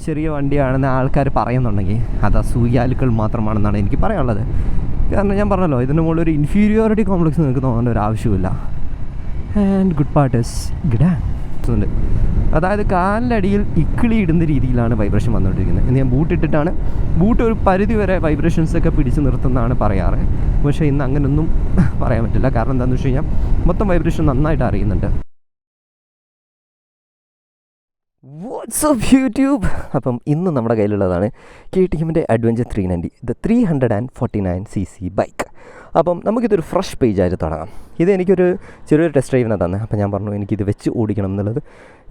ചെറിയ വണ്ടിയാണെന്ന് ആൾക്കാർ പറയുന്നുണ്ടെങ്കിൽ അത് അസൂയാലുക്കൾ മാത്രമാണെന്നാണ് എനിക്ക് പറയാനുള്ളത്. കാരണം ഞാൻ പറഞ്ഞല്ലോ, ഇതിൻ്റെ മുകളിൽ ഒരു ഇൻഫീരിയോറിറ്റി കോംപ്ലക്സ് നിങ്ങൾക്ക് തോന്നേണ്ട ഒരു ആവശ്യമില്ല. And good part is good ഉണ്ട്. അതായത് കാലിൻ്റെ അടിയിൽ ഇക്കിളി ഇടുന്ന രീതിയിലാണ് വൈബ്രേഷൻ വന്നുകൊണ്ടിരിക്കുന്നത്. ഇന്ന് ഞാൻ ബൂട്ട് ഇട്ടിട്ടാണ്. ബൂട്ട് ഒരു പരിധി വരെ വൈബ്രേഷൻസൊക്കെ പിടിച്ച് നിർത്തുന്നതാണ് പറയാറ്. പക്ഷേ ഇന്ന് അങ്ങനെയൊന്നും പറയാൻ പറ്റില്ല. കാരണം എന്താണെന്ന് വെച്ച് കഴിഞ്ഞാൽ മൊത്തം വൈബ്രേഷൻ നന്നായിട്ട് അറിയുന്നുണ്ട്. WhatsApp YouTube. അപ്പം ഇന്ന് നമ്മുടെ കയ്യിലുള്ളതാണ് KTMൻ്റെ അഡ്വഞ്ചർ 390, ദ 349cc ബൈക്ക്. അപ്പം നമുക്കിതൊരു ഫ്രഷ് പേജായിട്ട് തുടങ്ങാം. ഇത് എനിക്കൊരു ചെറിയൊരു ടെസ്റ്റ് ഡ്രൈവിനെ തന്നെ. അപ്പം ഞാൻ പറഞ്ഞു എനിക്കിത് വെച്ച് ഓടിക്കണം എന്നുള്ളത്.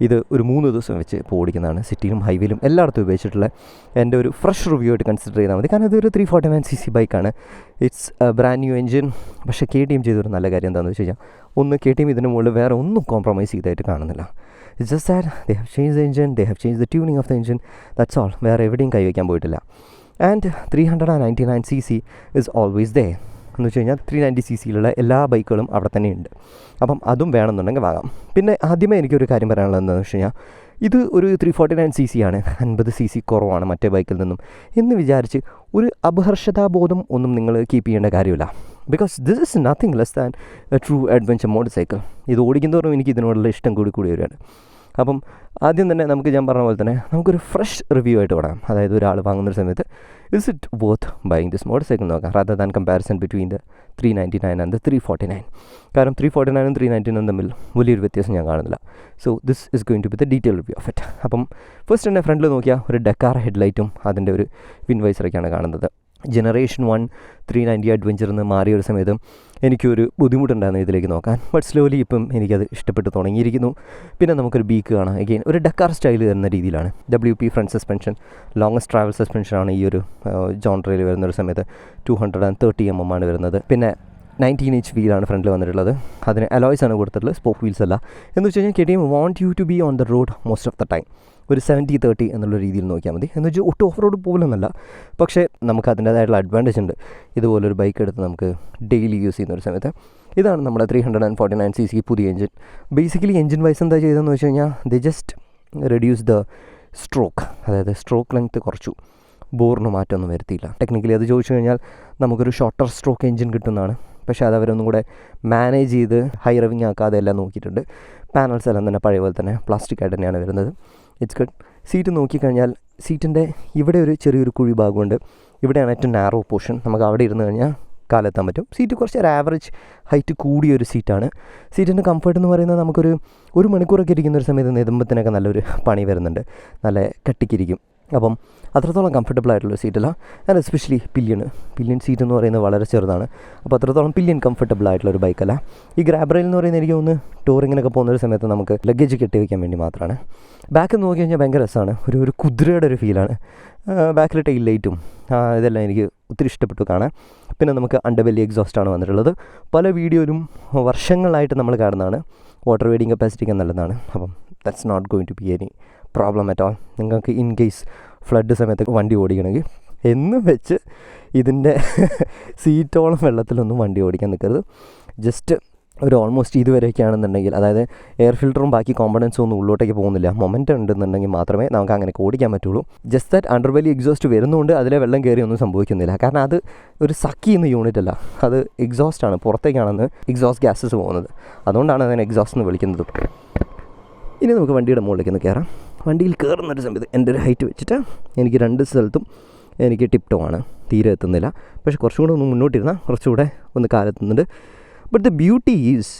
ഇത് ഒരു 3 ദിവസം വെച്ച് ഇപ്പോൾ ഓടിക്കുന്നതാണ്. സിറ്റിയിലും ഹൈവേയിലും എല്ലായിടത്തും ഉപയോഗിച്ചിട്ടുള്ള എൻ്റെ ഒരു ഫ്രഷ് റിവ്യൂ ആയിട്ട് കൺസിഡർ ചെയ്താൽ മതി. കാരണം ഇതൊരു 349cc ബൈക്കാണ്. It's brand new engine. പക്ഷേ KTM ചെയ്തൊരു നല്ല കാര്യം എന്താണെന്ന് വെച്ച് കഴിഞ്ഞാൽ, ഒന്ന് KTM ഇതിന് മുകളിൽ വേറെ ഒന്നും കോംപ്രമൈസ് ചെയ്തായിട്ട് കാണുന്നില്ല. It's just that they have changed the engine, they have changed the tuning of the engine, that's all. വേറെ എവിടെയും കൈവയ്ക്കാൻ പോയിട്ടില്ല. And 399cc is always there. എന്ന് വെച്ച് കഴിഞ്ഞാൽ 390cc എല്ലാ ബൈക്കുകളും അവിടെ തന്നെയുണ്ട്. അപ്പം അതും വേണമെന്നുണ്ടെങ്കിൽ വാങ്ങാം. പിന്നെ ആദ്യമേ എനിക്കൊരു കാര്യം പറയാനുള്ളത് എന്താണെന്ന് വെച്ച് കഴിഞ്ഞാൽ, ഇത് ഒരു 349cc ആണ്, 50cc കുറവാണ് മറ്റേ ബൈക്കിൽ നിന്നും എന്ന് വിചാരിച്ച് ഒരു അപഹർഷതാബോധം ഒന്നും നിങ്ങൾ കീപ്പ് ചെയ്യേണ്ട കാര്യമില്ല. Because this is nothing less than A true adventure motor cycle. ഇത് ഓടിക്കുന്നതോറും എനിക്ക് ഇതിനോടുള്ള ഇഷ്ടം കൂടി വരികയാണ്. അപ്പം ആദ്യം തന്നെ ഞാൻ പറഞ്ഞ പോലെ തന്നെ നമുക്കൊരു ഫ്രഷ് റിവ്യൂ ആയിട്ട് തുടങ്ങാം. അതായത് ഒരാൾ വാങ്ങുന്നൊരു സമയത്ത് is it worth buying this motor cycle നോക്കാം, rather than comparison between the 399 and the 349. കാരണം 349 399 തമ്മിൽ വലിയൊരു വ്യത്യാസം ഞാൻ കാണുന്നില്ല. So this is going to be the detail review of it. അപ്പം ഫസ്റ്റ് തന്നെ ഫ്രണ്ടിൽ നോക്കിയാൽ ഒരു ഡെക്കാർ ഹെഡ്ലൈറ്റും അതിൻ്റെ ഒരു വിൻവൈസറൊക്കെയാണ് കാണുന്നത്. ജനറേഷൻ 1 390 അഡ്വഞ്ചറിൽ മാറിയ ഒരു സമയത്തും എനിക്കൊരു ബുദ്ധിമുട്ടുണ്ടായിരുന്നു ഇതിലേക്ക് നോക്കാൻ. ബട്ട് സ്ലോലി ഇപ്പം എനിക്കത് ഇഷ്ടപ്പെട്ട് തുടങ്ങിയിരിക്കുന്നു. പിന്നെ നമുക്കൊരു ബീക്ക് കാണാം. എഗെയിൻ ഒരു ഡെക്കാർ സ്റ്റൈൽ വരുന്ന രീതിയിലാണ്. WP front suspension, longest travel സസ്പെൻഷനാണ് ഈ ഒരു ജോൺട്രയിൽ വരുന്നൊരു സമയത്ത്. 230 mm ആണ് വരുന്നത്. പിന്നെ 19-inch വീലാണ് ഫ്രണ്ടിൽ വന്നിട്ടുള്ളത്. അതിന് അലോയ്സ് ആണ് കൊടുത്തിട്ടുള്ളത്, സ്പോക്ക് വീൽസ് അല്ല. എന്ന് വെച്ച് കഴിഞ്ഞാൽ KTM want you to be on the road most of the time. ഒരു 70-30 എന്നുള്ള രീതിയിൽ നോക്കിയാൽ മതി. എന്ന് വെച്ചാൽ ഒട്ടും ഓഫ് റോഡ് പോലൊന്നല്ല, പക്ഷേ നമുക്ക് അതിൻ്റേതായിട്ടുള്ള അഡ്വാൻറ്റേജ് ഉണ്ട്. ഇതുപോലൊരു ബൈക്ക് എടുത്ത് നമുക്ക് ഡെയിലി യൂസ് ചെയ്യുന്ന ഒരു സമയത്ത്. ഇതാണ് നമ്മുടെ 349cc പുതിയ എഞ്ചിൻ. ബേസിക്കലി എഞ്ചിൻ വൈസ് എന്താ ചെയ്തതെന്ന് വെച്ച് കഴിഞ്ഞാൽ, they just reduce the stroke, അതായത് സ്ട്രോക്ക് ലെങ്ത്ത് കുറച്ചു. ബോറിന് മാറ്റമൊന്നും വരുത്തിയില്ല. ടെക്നിക്കലി അത് ചോദിച്ചു കഴിഞ്ഞാൽ നമുക്കൊരു ഷോർട്ടർ സ്ട്രോക്ക് എഞ്ചിൻ കിട്ടുന്നതാണ്. പക്ഷേ അത് അവരൊന്നും കൂടെ മാനേജ് ചെയ്ത് ഹൈ റവിങ് ആക്കാതെ എല്ലാം നോക്കിയിട്ടുണ്ട്. പാനൽസ് എല്ലാം തന്നെ പഴയ പോലെ തന്നെ പ്ലാസ്റ്റിക് ആയിട്ട് തന്നെയാണ് വരുന്നത്. It's good. സീറ്റ് നോക്കിക്കഴിഞ്ഞാൽ സീറ്റിൻ്റെ ഇവിടെ ഒരു ചെറിയൊരു കുഴി ഭാഗമുണ്ട്. ഇവിടെയാണ് ഏറ്റവും നാരോ പോർഷൻ. നമുക്ക് അവിടെ ഇരുന്ന് കഴിഞ്ഞാൽ കാലെത്താൻ പറ്റും. സീറ്റ് കുറച്ച് ഒരു ആവറേജ് ഹൈറ്റ് കൂടിയൊരു സീറ്റാണ്. സീറ്റിൻ്റെ കംഫർട്ട് എന്ന് പറയുന്നത് നമുക്കൊരു മണിക്കൂറൊക്കെ ഇരിക്കുന്ന ഒരു സമയത്ത് നെതുമ്പത്തിനൊക്കെ നല്ലൊരു പണി വരുന്നുണ്ട്. നല്ല കട്ടിക്കിരിക്കും. അപ്പം അത്രത്തോളം കംഫർട്ടബിൾ ആയിട്ടുള്ള സീറ്റല്ല. ആൻഡ് എസ്പെഷ്യലി പില്യൺ സീറ്റ് എന്ന് പറയുന്നത് വളരെ ചെറുതാണ്. അപ്പോൾ അത്രത്തോളം പില്യൺ കംഫർട്ടബിൾ ആയിട്ടുള്ളൊരു ബൈക്കല്ല. ഈ ഗ്രാബ് റെയിൽ എന്ന് പറയുന്നത് എനിക്ക് തോന്നുന്നു ടൂറിങ്ങിനൊക്കെ പോകുന്നൊരു സമയത്ത് നമുക്ക് ലഗേജ് കെട്ടി വയ്ക്കാൻ വേണ്ടി മാത്രമാണ്. ബാക്ക് നോക്കി കഴിഞ്ഞാൽ ഭയങ്കര രസമാണ്. ഒരു കുതിരയുടെ ഒരു ഫീലാണ്. ബാക്കിൽ ടെയിൽ ലൈറ്റും ഇതെല്ലാം എനിക്ക് ഒത്തിരി ഇഷ്ടപ്പെട്ടു കാണാൻ. പിന്നെ നമുക്ക് അണ്ടർബെല്ലി എക്സോസ്റ്റാണ് വന്നിട്ടുള്ളത്. പല വീഡിയോയിലും വർഷങ്ങളായിട്ട് നമ്മൾ കാണുന്നതാണ്. വാട്ടർ വെയ്ഡിങ് കപ്പാസിറ്റിക്ക് നല്ലതാണ്. അപ്പം that's not going to be any problem at all. നിങ്ങൾക്ക് ഇൻ കേസ് ഫ്ലഡ് സമയത്ത് വണ്ടി ഓടിക്കണമെങ്കിൽ എന്നും വെച്ച് ഇതിൻ്റെ സീറ്റോളം വെള്ളത്തിലൊന്നും വണ്ടി ഓടിക്കാൻ നിൽക്കരുത്. ജസ്റ്റ് ഒരു ഓൾമോസ്റ്റ് ഇതുവരെയൊക്കെയാണെന്നുണ്ടെങ്കിൽ, അതായത് എയർ ഫിൽറ്ററും ബാക്കി കോമ്പണൻസും ഒന്നും ഉള്ളോട്ടേക്ക് പോകുന്നില്ല, മൊമെൻ്റ് ഉണ്ടെന്നുണ്ടെങ്കിൽ മാത്രമേ നമുക്ക് അങ്ങനെ ഓടിക്കാൻ പറ്റുള്ളൂ. ജസ്റ്റ് ദാറ്റ് അണ്ടർബെല്ലി എക്സോസ്റ്റ് വരുന്നതുകൊണ്ട് അതിലെ വെള്ളം കയറി ഒന്നും സംഭവിക്കുന്നില്ല. കാരണം അത് ഒരു സക്ക് ചെയ്യുന്ന യൂണിറ്റ് അല്ല, അത് എക്സോസ്റ്റാണ്. പുറത്തേക്കാണെന്ന് എക്സോസ്റ്റ് ഗ്യാസസ് പോകുന്നത്. അതുകൊണ്ടാണ് അതിനെ എക്സോസ്റ്റ് എന്ന് വിളിക്കുന്നത്. ഇനി നമുക്ക് വണ്ടിയുടെ മുകളിലേക്ക് ഒന്ന് കയറാം. വണ്ടിയിൽ കയറുന്നൊരു സമയത്ത് എൻ്റെ ഒരു ഹൈറ്റ് വെച്ചിട്ട് എനിക്ക് 2 സ്ഥലത്തും എനിക്ക് ടിപ് ടോ ആണ്, തീരെ എത്തുന്നില്ല. പക്ഷേ കുറച്ചും കൂടെ ഒന്ന് മുന്നോട്ടിരുന്നാൽ കുറച്ചുകൂടെ ഒന്ന് കാലെത്തുന്നുണ്ട്. ബട്ട് ദ ബ്യൂട്ടി ഈസ്,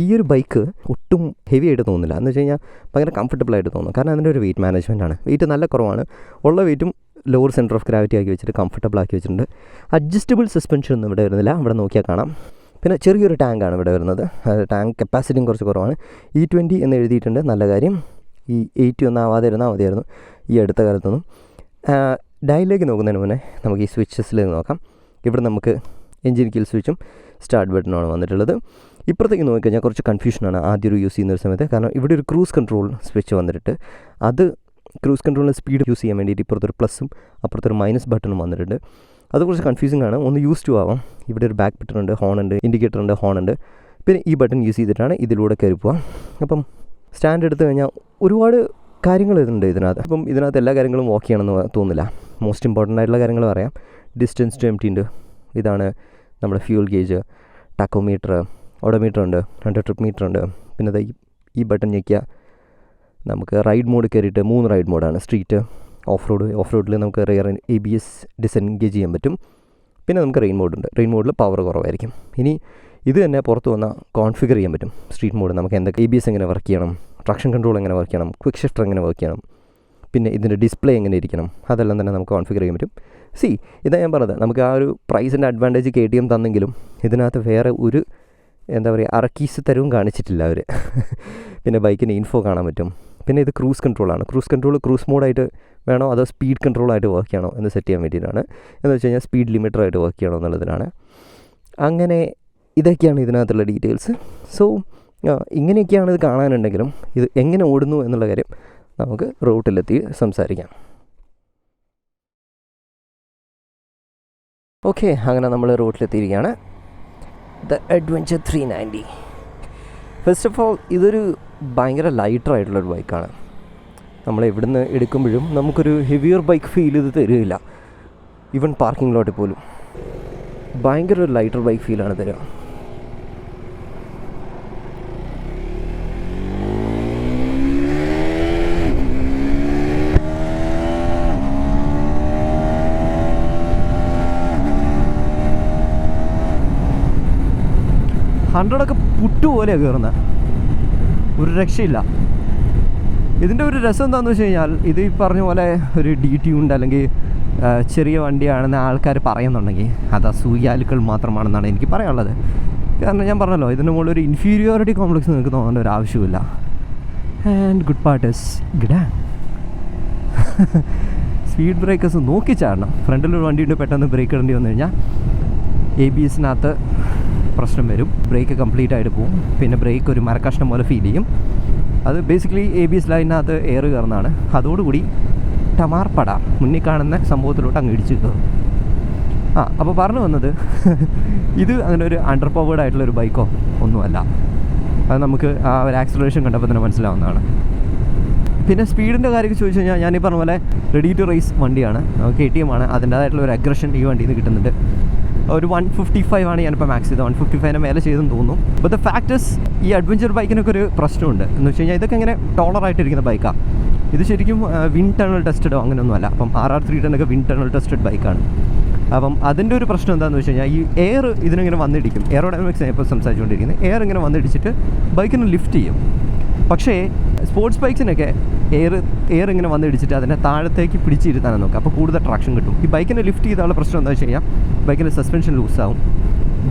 ഈ ഒരു ബൈക്ക് ഒട്ടും ഹെവി ആയിട്ട് തോന്നുന്നില്ല. എന്ന് വെച്ച് കഴിഞ്ഞാൽ ഭയങ്കര കംഫർട്ടബിളായിട്ട് തോന്നും. കാരണം അതിൻ്റെ ഒരു വെയിറ്റ് മാനേജ്മെൻ്റ് ആണ്. വെയിറ്റ് നല്ല കുറവാണ്. ഉള്ള വെയിറ്റും ലോവർ സെൻറ്റർ ഓഫ് ഗ്രാവിറ്റി ആക്കി വെച്ചിട്ട് കംഫർട്ടബിൾ ആക്കി വെച്ചിട്ടുണ്ട്. അഡ്ജസ്റ്റബിൾ സസ്പെൻഷൻ ഒന്നും ഇവിടെ വരുന്നില്ല. ഇവിടെ നോക്കിയാൽ കാണാം. പിന്നെ ചെറിയൊരു ടാങ്കാണ് ഇവിടെ വരുന്നത്. ടാങ്ക് കപ്പാസിറ്റിയും കുറച്ച് കുറവാണ്. E20 എന്ന് എഴുതിയിട്ടുണ്ട്, നല്ല കാര്യം. ഈ 80 ഒന്നും ആവാതെ ഇരുന്നാൽ മതിയായിരുന്നു ഈ അടുത്ത കാലത്തൊന്നും. ഡയലിലേക്ക് നോക്കുന്നതിന് മുന്നേ നമുക്ക് ഈ സ്വിച്ചസിലേക്ക് നോക്കാം. ഇവിടെ നമുക്ക് എൻജിൻ കിൽ സ്വിച്ചും സ്റ്റാർട്ട് ബട്ടണുമാണ് വന്നിട്ടുള്ളത്. ഇപ്പുറത്തേക്ക് നോക്കിക്കഴിഞ്ഞാൽ കുറച്ച് കൺഫ്യൂഷനാണ് ആദ്യം ഒരു യൂസ് ചെയ്യുന്ന ഒരു സമയത്ത്. കാരണം ഇവിടെ ഒരു ക്രൂസ് കൺട്രോൾ സ്വിച്ച് വന്നിട്ട്, അത് ക്രൂസ് കൺട്രോളിൻ്റെ സ്പീഡ് യൂസ് ചെയ്യാൻ വേണ്ടിയിട്ട് ഇപ്പുറത്തൊരു പ്ലസും അപ്പുറത്തൊരു മൈനസ് ബട്ടണും വന്നിട്ടുണ്ട്. അത് കുറച്ച് കൺഫ്യൂസിംഗ് ആണ്. ഒന്ന് യൂസ് ടു ആവാം. ഇവിടെ ഒരു ബാക്ക് ബട്ടൺ ഉണ്ട്, ഹോൺ ഉണ്ട്, ഇൻഡിക്കേറ്റർ ഉണ്ട്, ഹോൺ ഉണ്ട്. പിന്നെ ഈ ബട്ടൺ യൂസ് ചെയ്തിട്ടാണ് ഇതിലൂടെ കയറി പോവാം. അപ്പം സ്റ്റാൻഡ് എടുത്തു കഴിഞ്ഞാൽ ഒരുപാട് കാര്യങ്ങൾ ഇതുണ്ട് ഇതിനകത്ത്. അപ്പം ഇതിനകത്ത് എല്ലാ കാര്യങ്ങളും ഓക്കെ ആണെന്ന് തോന്നില്ല. മോസ്റ്റ് ഇമ്പോർട്ടൻ്റ് ആയിട്ടുള്ള കാര്യങ്ങൾ പറയാം. ഡിസ്റ്റൻസ് ടു എംപ്റ്റി ഉണ്ട്, ഇതാണ് നമ്മുടെ ഫ്യൂൽ ഗേജ്, ടാക്കോമീറ്റർ, ഓഡോമീറ്റർ ഉണ്ട്, 2 ട്രിപ്പ് മീറ്റർ ഉണ്ട്. പിന്നെ ഈ ബട്ടൺ ഞെക്കിയ നമുക്ക് റൈഡ് മോഡ് കയറിയിട്ട് 3 റൈഡ് മോഡാണ്. സ്ട്രീറ്റ്, ഓഫ് റോഡിൽ നമുക്ക് റിയർ ABS ഡിസെൻഗേജ് ചെയ്യാൻ പറ്റും. പിന്നെ നമുക്ക് റെയിൻ മോഡുണ്ട്. റെയിൻ മോഡിൽ പവർ കുറവായിരിക്കും. ഇനി ഇത് തന്നെ പുറത്ത് വന്നാൽ കോൺഫിഗർ ചെയ്യാൻ പറ്റും. സ്ട്രീറ്റ് മോഡ് നമുക്ക് എന്തൊക്കെ ABS എങ്ങനെ വർക്ക് ചെയ്യണം, ട്രാക്ഷൻ കൺട്രോൾ എങ്ങനെ വർക്ക് ചെയ്യണം, ക്വിക്ക് ഷിഫ്റ്റർ എങ്ങനെ വർക്ക് ചെയ്യണം, പിന്നെ ഇതിൻ്റെ ഡിസ്പ്ലേ എങ്ങനെ ഇരിക്കണം, അതെല്ലാം തന്നെ നമുക്ക് കോൺഫിഗർ ചെയ്യാൻ പറ്റും. ഇതാ ഞാൻ പറഞ്ഞത്, നമുക്ക് ആ ഒരു പ്രൈസിൻ്റെ അഡ്വാൻറ്റേജ് KTM തന്നെങ്കിലും ഇതിനകത്ത് വേറെ ഒരു എന്താ പറയുക അറക്കീസ് തരവും കാണിച്ചിട്ടില്ല അവർ. പിന്നെ ബൈക്കിന് ഇൻഫോ കാണാൻ പറ്റും. പിന്നെ ഇത് ക്രൂസ് കൺട്രോളാണ്. ക്രൂസ് മോഡായിട്ട് വേണോ അതോ സ്പീഡ് കൺട്രോളായിട്ട് വർക്ക് ചെയ്യണോ എന്ന് സെറ്റ് ചെയ്യാൻ വേണ്ടിയിട്ടാണ്. എന്ന് വെച്ച് കഴിഞ്ഞാൽ സ്പീഡ് ലിമിറ്ററായിട്ട് വർക്ക് ചെയ്യണോ എന്നുള്ളതിനാണ്. അങ്ങനെ ഇതൊക്കെയാണ് ഇതിനകത്തുള്ള ഡീറ്റെയിൽസ്. ഇങ്ങനെയൊക്കെയാണ് ഇത് കാണാനുണ്ടെങ്കിലും ഇത് എങ്ങനെ ഓടുന്നു എന്നുള്ള കാര്യം നമുക്ക് റൂട്ടിലെത്തി സംസാരിക്കാം. ഓക്കെ, അങ്ങനെ നമ്മൾ റൂട്ടിലെത്തിയിരിക്കുകയാണ്. The adventure 390. First of all ഇതൊരു ഭയങ്കര ലൈറ്ററായിട്ടുള്ളൊരു ബൈക്കാണ്. നമ്മൾ എവിടുന്ന് എടുക്കുമ്പോഴും നമുക്കൊരു ഹെവിയർ ബൈക്ക് ഫീൽ ഇത് തരികയില്ല. ഈവൻ പാർക്കിംഗ് ലോട്ടിൽ പോലും ഭയങ്കര ഒരു ലൈറ്റർ ബൈക്ക് ഫീലാണ് തരിക. ഹൺഡ്രഡൊക്കെ പുട്ടുപോലെയാണ് കയറുന്നത്, ഒരു രക്ഷയില്ല. ഇതിൻ്റെ ഒരു രസം എന്താണെന്ന് വെച്ച് കഴിഞ്ഞാൽ ഇത് ഈ പറഞ്ഞ പോലെ ഒരു DTUണ്ട് അല്ലെങ്കിൽ ചെറിയ വണ്ടിയാണെന്ന് ആൾക്കാർ പറയുന്നുണ്ടെങ്കിൽ അത് അസൂയാലുക്കൾ മാത്രമാണെന്നാണ് എനിക്ക് പറയാനുള്ളത്. കാരണം ഞാൻ പറഞ്ഞല്ലോ, ഇതിൻ്റെ മുകളിൽ ഒരു ഇൻഫീരിയോറിറ്റി കോംപ്ലക്സ് നിങ്ങൾക്ക് തോന്നേണ്ട ഒരു ആവശ്യമില്ല. ആൻഡ് ഗുഡ് പാർട്ട് ഇസ് ഗിഡാൻ. സ്പീഡ് ബ്രേക്കേഴ്സ് നോക്കി ചാടണം. ഫ്രണ്ടിലൊരു വണ്ടിയുണ്ട്, പെട്ടെന്ന് ബ്രേക്ക് ഇടേണ്ടി വന്നു കഴിഞ്ഞാൽ ABSനകത്ത് പ്രശ്നം വരും. ബ്രേക്ക് കംപ്ലീറ്റ് ആയിട്ട് പോകും. പിന്നെ ബ്രേക്ക് ഒരു മരക്കഷ്ണം പോലെ ഫീൽ ചെയ്യും. അത് ബേസിക്കലി ABS ലൈനിനകത്ത് എയർ കയറുന്നതാണ്. അതോടുകൂടി ടമാർ പടാർ മുന്നിൽ കാണുന്ന സംഭവത്തിലോട്ട് അങ്ങ് ഇടിച്ച് കയറും. അപ്പോൾ പറഞ്ഞു വന്നത് ഇത് അങ്ങനെ ഒരു അണ്ടർ പവേർഡ് ആയിട്ടുള്ളൊരു ബൈക്കോ ഒന്നുമല്ല. അത് നമുക്ക് ആ ഒരു ആക്സിലറേഷൻ കണ്ടപ്പോൾ തന്നെ മനസ്സിലാവുന്നതാണ്. പിന്നെ സ്പീഡിൻ്റെ കാര്യമൊക്കെ ചോദിച്ചു കഴിഞ്ഞാൽ ഞാനീ പറഞ്ഞ പോലെ റെഡി ടു റേസ് വണ്ടിയാണ്, KTM ആണ്. അതിൻ്റേതായിട്ടുള്ള ഒരു അഗ്രഷൻ ഈ വണ്ടിയിൽ നിന്ന് കിട്ടുന്നുണ്ട്. ഒരു 155 ആണ് ഞാനിപ്പോൾ മാക്സ് ചെയ്തത്. 155 മേലെ ചെയ്തെന്ന് തോന്നുന്നു. ബട്ട് ദ ഫാക്ടസ് ഈ അഡ്വഞ്ചർ ബൈക്കിനൊക്കെ ഒരു പ്രശ്നമുണ്ട് എന്ന് വെച്ച് കഴിഞ്ഞാൽ ഇതൊക്കെ ഇങ്ങനെ ടോളറായിട്ടിരിക്കുന്ന ബൈക്കാണ്. ഇത് ശരിക്കും വിൻഡ് ടണൽ ടെസ്റ്റഡോ അങ്ങനെയൊന്നുമല്ല. അപ്പം RR310 ഒക്കെ വിൻഡ് ടണൽ ടെസ്റ്റഡ് ബൈക്കാണ്. അപ്പം അതിൻ്റെ ഒരു പ്രശ്നം എന്താണെന്ന് വെച്ച് കഴിഞ്ഞാൽ ഈ എയർ ഇതിനിങ്ങനെ വന്നിടിക്കും. എയറോഡൈനാമിക്സ് ഇപ്പോൾ സംസാരിച്ചുകൊണ്ടിരിക്കുന്നത്. എയർ ഇങ്ങനെ വന്നിടിച്ചിട്ട് ബൈക്കിന് ലിഫ്റ്റ് ചെയ്യും. പക്ഷേ സ്പോർട്സ് ബൈക്സിനൊക്കെ എയർ ഇങ്ങനെ വന്നിടിച്ചിട്ട് അതിനെ താഴത്തേക്ക് പിടിച്ചിരുത്താനാണ് നോക്കുക. അപ്പോൾ കൂടുതൽ ട്രാക്ഷൻ കിട്ടും. ഈ ബൈക്കിനെ ലിഫ്റ്റ് ചെയ്താലുള്ള പ്രശ്നം എന്താ വെച്ച് കഴിഞ്ഞാൽ ബൈക്കിൻ്റെ സസ്പെൻഷൻ ലൂസാവും,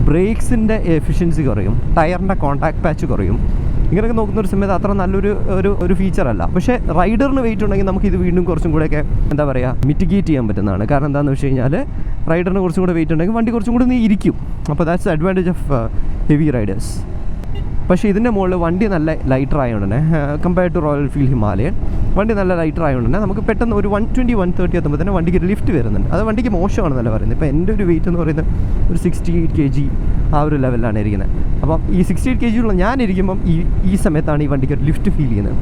ബ്രേക്സിൻ്റെ എഫിഷ്യൻസി കുറയും, ടയറിൻ്റെ കോൺടാക്ട് പാച്ച് കുറയും. ഇങ്ങനെയൊക്കെ നോക്കുന്ന ഒരു സമയത്ത് അത്ര നല്ലൊരു ഒരു ഫീച്ചറല്ല. പക്ഷേ റൈഡറിന് വെയിറ്റ് ഉണ്ടെങ്കിൽ നമുക്ക് ഇത് വീണ്ടും കുറച്ചും കൂടെയൊക്കെ എന്താ പറയുക മിറ്റിഗേറ്റ് ചെയ്യാൻ പറ്റുന്നതാണ്. കാരണം എന്താണെന്ന് വെച്ച് കഴിഞ്ഞാൽ റൈഡറിന് കുറച്ചും കൂടെ വെയിറ്റ് ഉണ്ടെങ്കിൽ വണ്ടി കുറച്ചും കൂടെ ഇരിക്കും. അപ്പോൾ that's advantage of heavy riders. പക്ഷേ ഇതിൻ്റെ മുകളിൽ വണ്ടി നല്ല ലൈറ്റർ ആയതുകൊണ്ട് തന്നെ compared to Royal Enfield Himalayan വണ്ടി നല്ല ലൈറ്റർ ആയതുകൊണ്ട് തന്നെ നമുക്ക് പെട്ടെന്ന് ഒരു 120-130 എത്തുമ്പോൾ തന്നെ വണ്ടിക്ക് ഒരു ലിഫ്റ്റ് വരുന്നുണ്ട്. അത് വണ്ടിക്ക് മോശമാണെന്നല്ല പറയുന്നത്. ഇപ്പോൾ എൻ്റെ ഒരു വെയിറ്റ് എന്ന് പറയുന്നത് ഒരു 68 kg ആ ഒരു ലെവലിലാണ് ഇരിക്കുന്നത്. അപ്പം ഈ 68 kg ഉള്ള ഞാനിരിക്കുമ്പം ഈ സമയത്താണ് ഈ വണ്ടിക്ക് ഒരു ലിഫ്റ്റ് ഫീൽ ചെയ്യുന്നത്.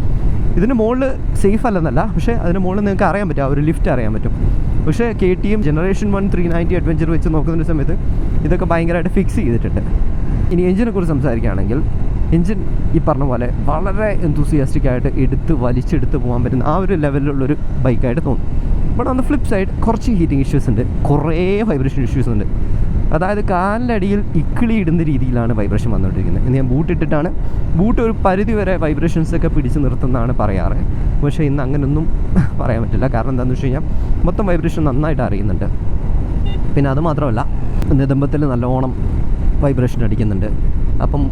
ഇതിന് മുകളിൽ സേഫ് അല്ലെന്നല്ല, പക്ഷേ അതിന് മുകളിൽ നിങ്ങൾക്ക് അറിയാൻ പറ്റും, ആ ഒരു ലിഫ്റ്റ് അറിയാൻ പറ്റും. പക്ഷേ KTM ജനറേഷൻ 1 390 അഡ്വഞ്ചർ വെച്ച് നോക്കുന്ന സമയത്ത് ഇതൊക്കെ ഭയങ്കരമായിട്ട് ഫിക്സ് ചെയ്തിട്ടുണ്ട്. ഇനി എഞ്ചിനെ കുറിച്ച് സംസാരിക്കുകയാണെങ്കിൽ എഞ്ചിൻ ഈ പറഞ്ഞ പോലെ വളരെ എന്തൂസിയാസ്റ്റിക് ആയിട്ട് വലിച്ചെടുത്ത് പോകാൻ പറ്റുന്ന ആ ഒരു ലെവലിലുള്ളൊരു ബൈക്കായിട്ട് തോന്നും. But on the flip side കുറച്ച് ഹീറ്റിംഗ് ഇഷ്യൂസ് ഉണ്ട്, കുറേ വൈബ്രേഷൻ ഇഷ്യൂസ് ഉണ്ട്. അതായത് കാലിൻ്റെ അടിയിൽ ഇക്കിളി ഇടുന്ന രീതിയിലാണ് വൈബ്രേഷൻ വന്നുകൊണ്ടിരിക്കുന്നത്. ഇന്ന് ഞാൻ ബൂട്ടിട്ടിട്ടാണ്. ബൂട്ട് ഒരു പരിധി വരെ വൈബ്രേഷൻസൊക്കെ പിടിച്ച് നിർത്തുന്നതാണ് പറയാറ്. പക്ഷേ ഇന്ന് അങ്ങനെയൊന്നും പറയാൻ പറ്റില്ല. കാരണം എന്താണെന്ന് വെച്ച് കഴിഞ്ഞാൽ മൊത്തം വൈബ്രേഷൻ നന്നായിട്ട് അറിയുന്നുണ്ട്. പിന്നെ അത് മാത്രമല്ല നിതംബത്തിൽ നല്ലോണം വൈബ്രേഷൻ അടിക്കുന്നുണ്ട്. അപ്പം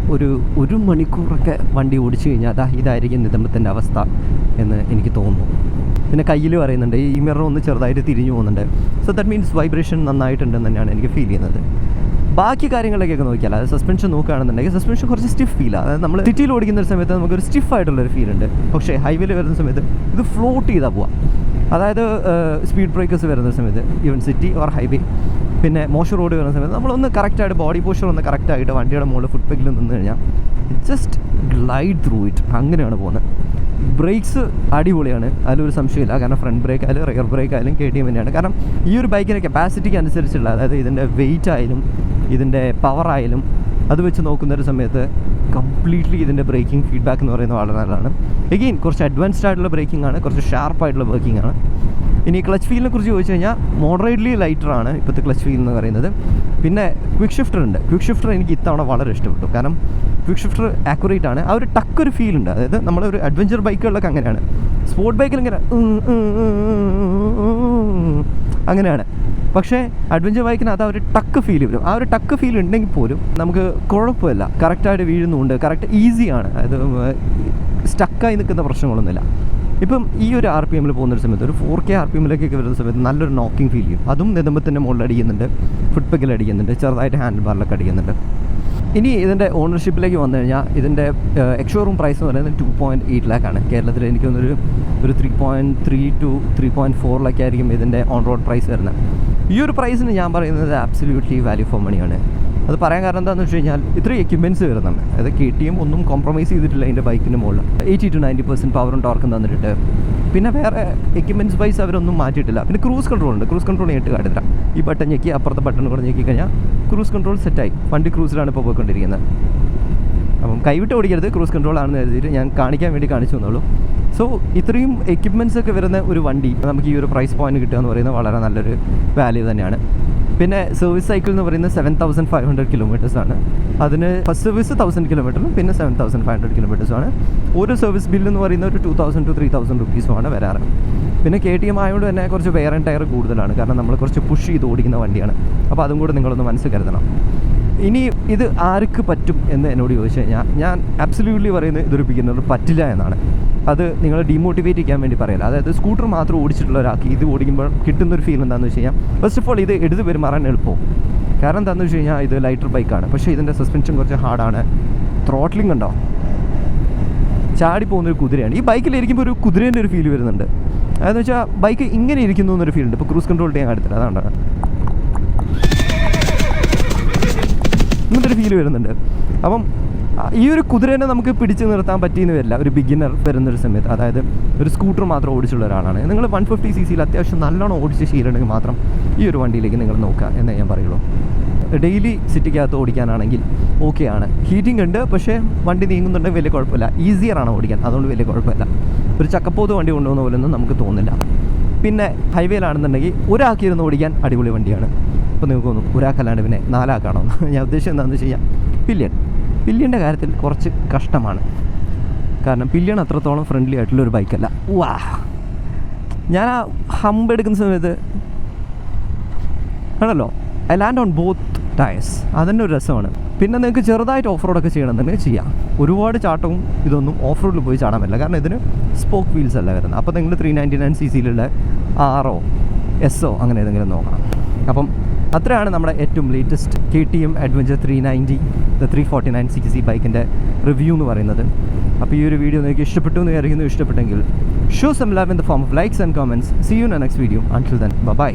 ഒരു മണിക്കൂറൊക്കെ വണ്ടി ഓടിച്ചു കഴിഞ്ഞാൽ ഇതായിരിക്കും നിതംബത്തിൻ്റെ അവസ്ഥ എന്ന് എനിക്ക് തോന്നുന്നു. പിന്നെ കയ്യിൽ പറയുന്നുണ്ട് ഈ മിറർ ഒന്ന് ചെറുതായിട്ട് തിരിഞ്ഞു പോകുന്നുണ്ട്. സോ ദാറ്റ് മീൻസ് വൈബ്രേഷൻ നന്നായിട്ടുണ്ടെന്ന് തന്നെയാണ് എനിക്ക് ഫീൽ ചെയ്യുന്നത്. ബാക്കി കാര്യങ്ങളിലേക്കൊക്കെ നോക്കിയാൽ അത് സസ്പെൻഷൻ നോക്കുകയാണെന്നുണ്ടെങ്കിൽ സസ്പെൻഷൻ കുറച്ച് സ്റ്റിഫ് ഫീലാണ്. അതായത് നമ്മൾ സിറ്റിയിൽ ഓടിക്കുന്ന ഒരു സമയത്ത് നമുക്കൊരു സ്റ്റിഫായിട്ടുള്ളൊരു ഫീൽ ഉണ്ട്. പക്ഷേ ഹൈവേയിൽ വരുന്ന സമയത്ത് ഇത് ഫ്ലോട്ട് ചെയ്താൽ പോവാം. അതായത് സ്പീഡ് ബ്രേക്കേഴ്സ് വരുന്ന സമയത്ത് ഈവൻ സിറ്റി ഓർ ഹൈവേ, പിന്നെ മോശം റോഡ് വരുന്ന സമയത്ത് നമ്മളൊന്ന് കറക്റ്റായിട്ട് ബോഡി പോസ്റ്റർ ഒന്ന് കറക്റ്റായിട്ട് വണ്ടിയുടെ മുകളിൽ ഫുട് പെഗിൽ നിന്ന് കഴിഞ്ഞാൽ ജസ്റ്റ് ഗ്ലൈഡ് ത്രൂ ഇറ്റ്. അങ്ങനെയാണ് പോകുന്നത്. ബ്രേക്സ് അടിപൊളിയാണ്, അതിലൊരു സംശയമില്ല. കാരണം ഫ്രണ്ട് ബ്രേക്ക് ആയാലും റിയർ ബ്രേക്ക് ആയാലും KTM തന്നെയാണ്. കാരണം ഈ ഒരു ബൈക്കിൻ്റെ കപ്പാസിറ്റിക്ക് അനുസരിച്ചുള്ള, അതായത് ഇതിൻ്റെ വെയിറ്റ് ആയാലും ഇതിൻ്റെ പവറായാലും അത് വെച്ച് നോക്കുന്നൊരു സമയത്ത് കംപ്ലീറ്റ്ലി ഇതിൻ്റെ ബ്രേക്കിംഗ് ഫീഡ്ബാക്ക് എന്ന് പറയുന്നത് വളരെ നല്ലതാണ്. എഗെയിൻ കുറച്ച് അഡ്വാൻസ്ഡ് ആയിട്ടുള്ള ബ്രേക്കിംഗ് ആണ്, കുറച്ച് ഷാർപ്പായിട്ടുള്ള ബ്രേക്കിംഗ് ആണ്. ഇനി ക്ലച്ച് ഫീലിനെ കുറിച്ച് ചോദിച്ചു കഴിഞ്ഞാൽ മോഡറേറ്റ്ലി ലൈറ്ററാണ് ഇപ്പോഴത്തെ ക്ലച്ച് ഫീൽ എന്ന് പറയുന്നത്. പിന്നെ ക്വിക്ക് ഷിഫ്റ്റർ ഉണ്ട്. ക്വിക്ക് ഷിഫ്റ്റർ എനിക്ക് ഇത്തവണ വളരെ ഇഷ്ടപ്പെട്ടു. കാരണം ക്വിക്ക് ഷിഫ്റ്റർ ആക്യുറേറ്റ് ആണ്. ആ ഒരു ടക്കൊരു ഫീൽ ഉണ്ട്. അതായത് നമ്മളൊരു അഡ്വഞ്ചർ ബൈക്കുകളിലൊക്കെ അങ്ങനെയാണ്, സ്പോർട്ട് ബൈക്കിൽ ഇങ്ങനെ അങ്ങനെയാണ്. പക്ഷേ അഡ്വഞ്ചർ ബൈക്കിന് അത് ഒരു ടക്ക് ഫീൽ വരും. ആ ഒരു ടക്ക് ഫീൽ ഉണ്ടെങ്കിൽ പോലും നമുക്ക് കുഴപ്പമില്ല, കറക്റ്റായിട്ട് വീഴുന്നുണ്ട്, കറക്റ്റ് ഈസിയാണ്. അതായത് സ്റ്റക്കായി നിൽക്കുന്ന പ്രശ്നങ്ങളൊന്നുമില്ല. ഇപ്പം ഈ ഒരു RPM പോകുന്നൊരു സമയത്ത് ഒരു 4K RPMലേക്കൊക്കെ വരുന്ന സമയത്ത് നല്ലൊരു നോക്കിംഗ് ഫീൽ ചെയ്യും. അതും നെതുമ്പത്തിൻ്റെ മുകളിൽ അടിക്കുന്നുണ്ട്, ഫുഡ് പെക്കിൽ അടിക്കുന്നുണ്ട്, ചെറുതായിട്ട് ഹാൻഡിൽ ബാറിലൊക്കെ അടിക്കുന്നുണ്ട്. ഇനി ഇതിൻ്റെ ഓണർഷിപ്പിലേക്ക് വന്നു കഴിഞ്ഞാൽ ഇതിൻ്റെ എക്സ്ഷോറൂം പ്രൈസ് എന്ന് പറയുന്നത് 2.8 lakh ആണ്. കേരളത്തിൽ എനിക്ക് തോന്നുന്നൊരു 3.3 to 3.4 lakh ആയിരിക്കും ഇതിൻ്റെ ഓൺ റോഡ് പ്രൈസ് വരുന്നത്. ഈ ഒരു പ്രൈസിന് ഞാൻ പറയുന്നത് ആബ്സല്യൂട്ട്ലി വാല്യൂ ഫോർ മണിയാണ്. അത് പറയാൻ കാരണം എന്താണെന്ന് വെച്ച് കഴിഞ്ഞാൽ ഇത്രയും എക്യുപ്മെൻറ്റ്സ് വരുന്നുണ്ട്. അതായത് KTM ഒന്നും കോംപ്രമൈസ് ചെയ്തിട്ടില്ല അതിൻ്റെ ബൈക്കിന് മുകളിൽ. 80 to 90% പവറും ടോർക്കും തന്നിട്ടുണ്ട്. പിന്നെ വേറെ എക്യുപ്മെൻറ്റ്സ് വൈസ് അവരൊന്നും മാറ്റിയിട്ടില്ല. പിന്നെ ക്രൂസ് കൺട്രോൾ ഉണ്ട്. ക്രൂസ് കൺട്രോൾ നേരിട്ട് കാണില്ല. ഈ ബട്ടൺ ഞെക്കി അപ്പുറത്തെ ബട്ടൺ കൂടെ ഞെക്കി കഴിഞ്ഞാൽ ക്രൂസ് കൺട്രോൾ സെറ്റായി. വണ്ടി ക്രൂസിലാണ് ഇപ്പോൾ പോയിക്കൊണ്ടിരിക്കുന്നത്. അപ്പം കൈവിട്ട് ഓടിക്കരുത്, ക്രൂസ് കൺട്രോൾ ആണെന്ന് കരുതിയിട്ട് ഞാൻ കാണിക്കാൻ വേണ്ടി കാണിച്ചു തന്നുള്ളൂ. സോ ഇത്രയും എക്യുപ്മെൻറ്റ്സ് ഒക്കെ വരുന്ന ഒരു വണ്ടി നമുക്ക് ഈ ഒരു പ്രൈസ് പോയിന്റ് കിട്ടുക എന്ന് പറയുന്നത് വളരെ നല്ലൊരു വാല്യൂ തന്നെയാണ്. പിന്നെ സർവീസ് സൈക്കിൾ എന്ന് പറയുന്നത് 7,500 kilometers ആണ്. അതിന് ഫസ്റ്റ് സർവീസ് 1000 kilometers പിന്നെ 7,500 kilometers ആണ്. ഓരോ സർവീസ് ബില്ല് എന്ന് പറയുന്നത് ഒരു 2,000 to 3,000 rupees വരാറ്. പിന്നെ KTM ആയതുകൊണ്ട് തന്നെ കുറച്ച് വെയർ ആൻഡ് ടയർ കൂടുതലാണ്. കാരണം നമ്മൾ കുറച്ച് പുഷ് ചെയ്ത് ഓടിക്കുന്ന വണ്ടിയാണ്. അപ്പോൾ അതും കൂടെ നിങ്ങളൊന്ന് മനസ്സിൽ കരുതണം. ഇനി ഇത് ആർക്ക് പറ്റും എന്ന് എന്നോട് ചോദിച്ചു കഴിഞ്ഞാൽ ഞാൻ ആബ്സല്യൂട്ട്ലി പറയുന്നത് ഇതൊരു ബിഗിനർ പറ്റില്ല എന്നാണ്. അത് നിങ്ങൾ ഡീമോട്ടിവേറ്റ് ചെയ്യാൻ വേണ്ടി പറയില്ല. അതായത് സ്കൂട്ടർ മാത്രം ഓടിച്ചിട്ടുള്ള ഒരാൾക്ക് ഇത് ഓടിക്കുമ്പോൾ കിട്ടുന്നൊരു ഫീൽ എന്താണെന്ന് വെച്ച് കഴിഞ്ഞാൽ ഫസ്റ്റ് ഓഫ് ഓൾ ഇത് എടുത്ത് പെരുമാറാൻ എളുപ്പവും. കാരണം എന്താണെന്ന് വെച്ച് കഴിഞ്ഞാൽ ഇത് ലൈറ്റർ ബൈക്കാണ്. പക്ഷേ ഇതിൻ്റെ സസ്പെൻഷൻ കുറച്ച് ഹാർഡാണ്. ത്രോട്ട്ലിംഗ് ഉണ്ടോ, ചാടി പോകുന്നൊരു കുതിരയാണ്. ഈ ബൈക്കിലിരിക്കുമ്പോൾ ഒരു കുതിരേൻ്റെ ഒരു ഫീൽ വരുന്നുണ്ട്. അതെന്ന് വെച്ചാൽ ബൈക്ക് ഇങ്ങനെ ഇരിക്കുന്നു എന്നൊരു ഫീൽ ഉണ്ട്. ഇപ്പോൾ ക്രൂസ് കൺട്രോൾ ചെയ്യാൻ എടുത്തില്ല, അതാണ് ഇങ്ങനത്തെ ഒരു ഫീൽ വരുന്നുണ്ട്. അപ്പം ഈ ഒരു കുതിരേനെ നമുക്ക് പിടിച്ച് നിർത്താൻ പറ്റിയെന്ന് വരില്ല ഒരു ബിഗിനർ വരുന്നൊരു സമയത്ത്. അതായത് ഒരു സ്കൂട്ടർ മാത്രം ഓടിച്ചുള്ള ഒരാളാണ് നിങ്ങൾ 150cc അത്യാവശ്യം നല്ലോണം ഓടിച്ച് ശീലമുണ്ടെങ്കിൽ മാത്രം ഈ ഒരു വണ്ടിയിലേക്ക് നിങ്ങൾ നോക്കുക എന്നേ ഞാൻ പറയുള്ളൂ. ഡെയിലി സിറ്റിക്കകത്ത് ഓടിക്കാനാണെങ്കിൽ ഓക്കെ ആണ്. ഹീറ്റിംഗ് ഉണ്ട്, പക്ഷേ വണ്ടി നീങ്ങുന്നുണ്ടെങ്കിൽ വലിയ കുഴപ്പമില്ല. ഈസിയറാണ് ഓടിക്കാൻ, അതുകൊണ്ട് വലിയ കുഴപ്പമില്ല. ഒരു ചക്കപ്പോത്ത് വണ്ടി കൊണ്ടുപോകുന്ന പോലെയൊന്നും നമുക്ക് തോന്നില്ല. പിന്നെ ഹൈവേയിലാണെന്നുണ്ടെങ്കിൽ ഒരാൾക്കിരുന്ന് ഓടിക്കാൻ അടിപൊളി വണ്ടിയാണ്. ഇപ്പോൾ നിങ്ങൾക്ക് തോന്നും ഒരാൾക്കല്ലാണ്ട് പിന്നെ 4 ആൾക്കാണോ. ഞാൻ ഉദ്ദേശം എന്താണെന്ന് വെച്ച് കഴിഞ്ഞാൽ പില്യൻ്റെ കാര്യത്തിൽ കുറച്ച് കഷ്ടമാണ്. കാരണം പില്യൺ അത്രത്തോളം ഫ്രണ്ട്ലി ആയിട്ടുള്ളൊരു ബൈക്കല്ല. വാ, ഞാൻ ആ ഹമ്പ് എടുക്കുന്ന സമയത്ത് ആണല്ലോ I land on both tyres. അതിൻ്റെ ഒരു രസമാണ്. പിന്നെ നിങ്ങൾക്ക് ചെറുതായിട്ട് ഓഫ് റോഡൊക്കെ ചെയ്യണമെന്നുണ്ടെങ്കിൽ ചെയ്യാം. ഒരുപാട് ചാട്ടവും ഇതൊന്നും ഓഫ് റോഡിൽ പോയി ചാടാൻ പറ്റില്ല. കാരണം ഇതിന് സ്പോക്ക് വീൽസ് അല്ല വരുന്നത്. അപ്പോൾ നിങ്ങൾ 399cc RO SO അങ്ങനെ ഏതെങ്കിലും നോക്കണം. അപ്പം അത്രയാണ് നമ്മുടെ ഏറ്റവും ലേറ്റസ്റ്റ് KTM Adventure 390 349cc ബൈക്കിൻ്റെ റിവ്യൂ എന്ന് പറയുന്നത്. അപ്പോൾ ഈ ഒരു വീഡിയോ നിങ്ങൾക്ക് ഇഷ്ടപ്പെട്ടു എന്ന് വിചാരിക്കുന്നു. ഇഷ്ടപ്പെട്ടെങ്കിൽ show some love in the form of likes and comments. See you in the next video. Until then by.